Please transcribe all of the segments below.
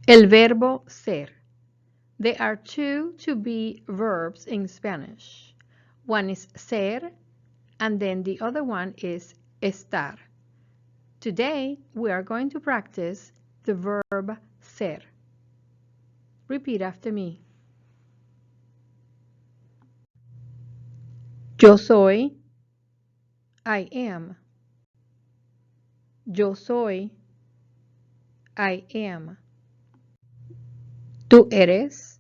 El verbo ser. There are two to-be verbs in Spanish. One is ser, and then the other one is estar. Today, we are going to practice the verb ser. Repeat after me. Yo soy, I am. Yo soy, I am. Tú eres,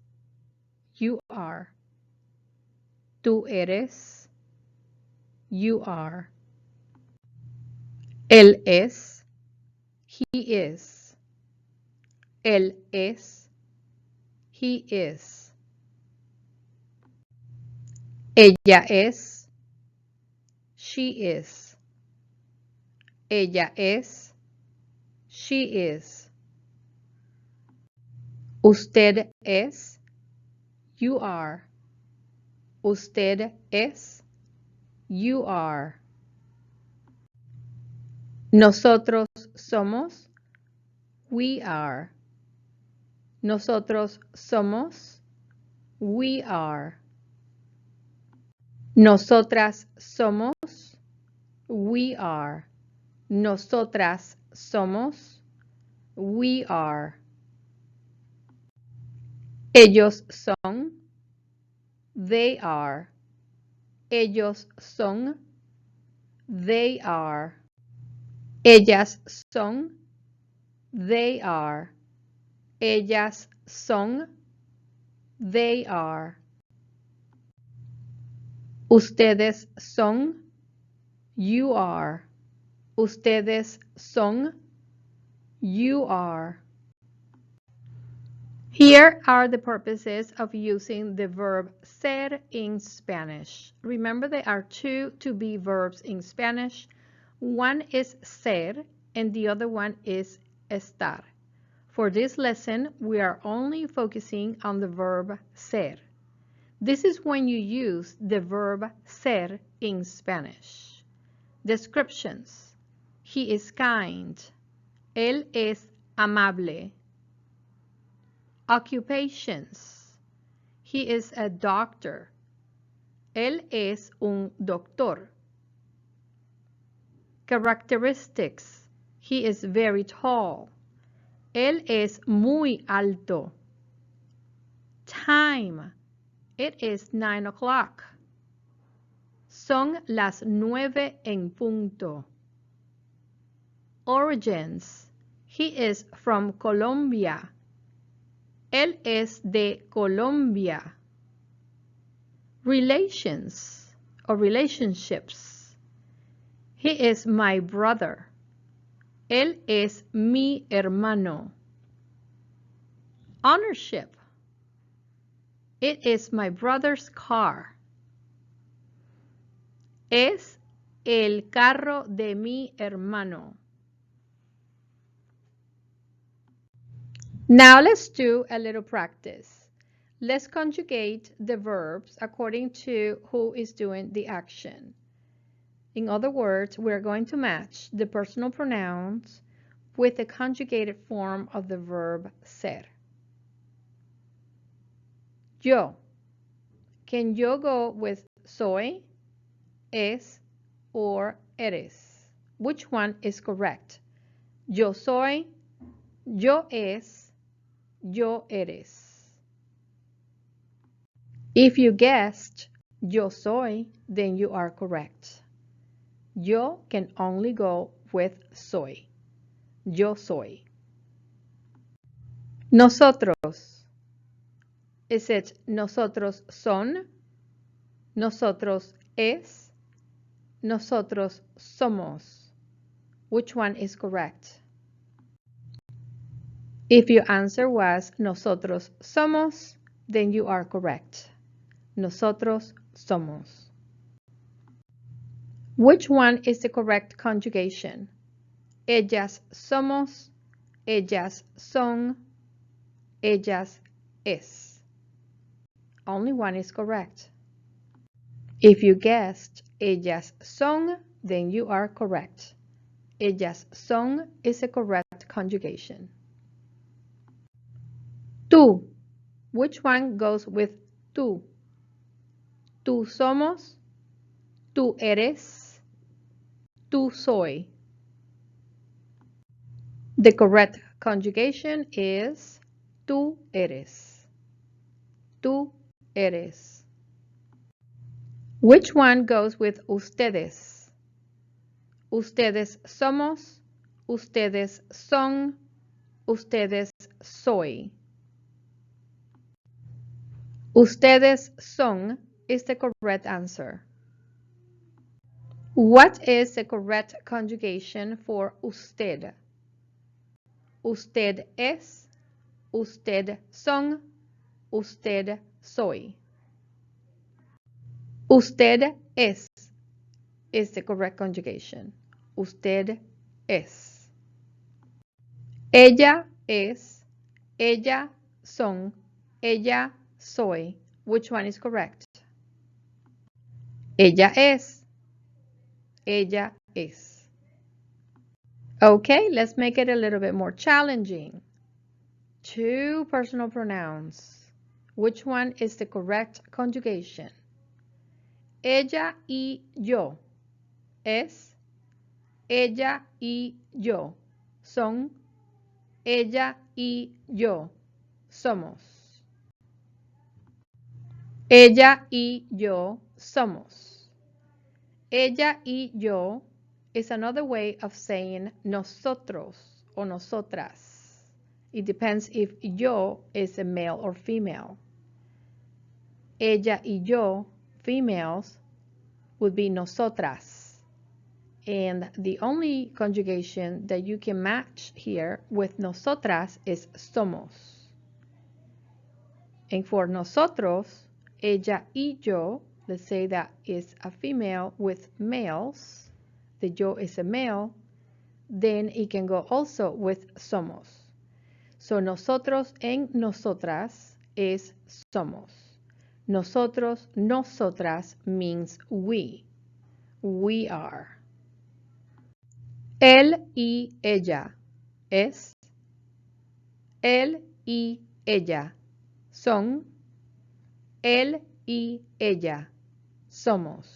you are. Tú eres, you are. Él es, he is. Él es, he is. Ella es, she is. Ella es, she is. Usted es, you are. Usted es, you are. Nosotros somos, we are. Nosotros somos, we are. Nosotras somos, we are. Nosotras somos, we are. Ellos son, they are. Ellos son, they are. Ellas son, they are. Ellas son, they are. Ustedes son, you are. Ustedes son, you are. Here are the purposes of using the verb ser in Spanish. Remember, there are two to-be verbs in Spanish. One is ser and the other one is estar. For this lesson, we are only focusing on the verb ser. This is when you use the verb ser in Spanish. Descriptions. He is kind. Él es amable. Occupations. He is a doctor. Él es un doctor. Characteristics. He is very tall. Él es muy alto. Time. It is 9 o'clock. Son las 9 en punto. Origins. He is from Colombia. Él es de Colombia. Relations or relationships. He is my brother. Él es mi hermano. Ownership. It is my brother's car. Es el carro de mi hermano. Now let's do a little practice. Let's conjugate the verbs according to who is doing the action. In other words, we're going to match the personal pronouns with the conjugated form of the verb ser. Yo. Can yo go with soy, es, or eres? Which one is correct? Yo soy, yo es, yo eres. If you guessed yo soy, then you are correct. Yo can only go with soy. Yo soy. Nosotros. Is it nosotros son? Nosotros es? Nosotros somos? Which one is correct? If your answer was nosotros somos, then you are correct. Nosotros somos. Which one is the correct conjugation? Ellas somos, ellas son, ellas es. Only one is correct. If you guessed ellas son, then you are correct. Ellas son is a correct conjugation. Tú. Which one goes with tú? Tú somos, tú eres, tú soy. The correct conjugation is tú eres. Tú eres. Which one goes with ustedes? Ustedes somos, ustedes son, ustedes soy. Ustedes son is the correct answer. What is the correct conjugation for usted? Usted es, usted son, usted soy. Usted es the correct conjugation. Usted es. Ella es, ella son, ella soy. Which one is correct? Ella es. Ella es. Okay, let's make it a little bit more challenging. Two personal pronouns. Which one is the correct conjugation? Ella y yo es, ella y yo son, ella y yo somos. Ella y yo somos. Ella y yo is another way of saying nosotros or nosotras. It depends if yo is a male or female. Ella y yo, females, would be nosotras. And the only conjugation that you can match here with nosotras is somos. And for nosotros, ella y yo, let's say that is a female with males, the yo is a male, then it can go also with somos. So nosotros en nosotras is somos. Nosotros, nosotras means we. We are. Él y ella es. Él y ella son. Él y ella somos.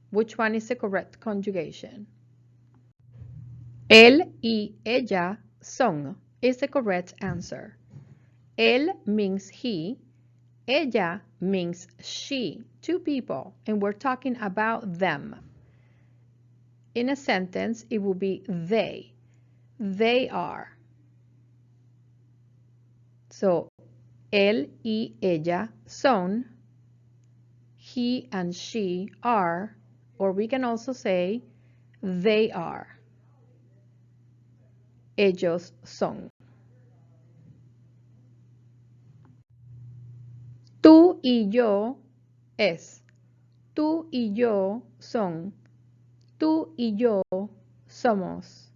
Which one is the correct conjugation? Él y ella son is the correct answer. Él means he. Ella means she, two people, and we're talking about them. In a sentence, it will be they. They are. So, él y ella son. He and she are. Or we can also say they are. Ellos son. Tú y yo es. Tú y yo son. Tú y yo somos.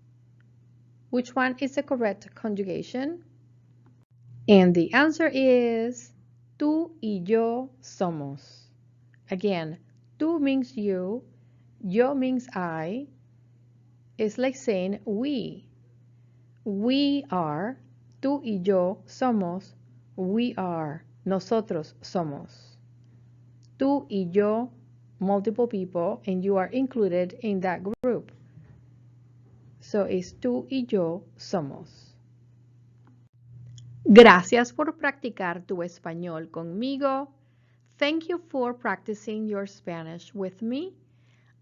Which one is the correct conjugation? And the answer is tú y yo somos. Again, tú means you, yo means I. It's like saying we. We are. Tú y yo somos. We are. Nosotros somos. Tú y yo, multiple people, and you are included in that group. So it's tú y yo somos. Gracias por practicar tu español conmigo. Thank you for practicing your Spanish with me.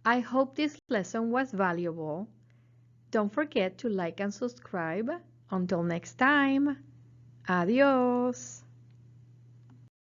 I hope this lesson was valuable. Don't forget to like and subscribe. Until next time, adios.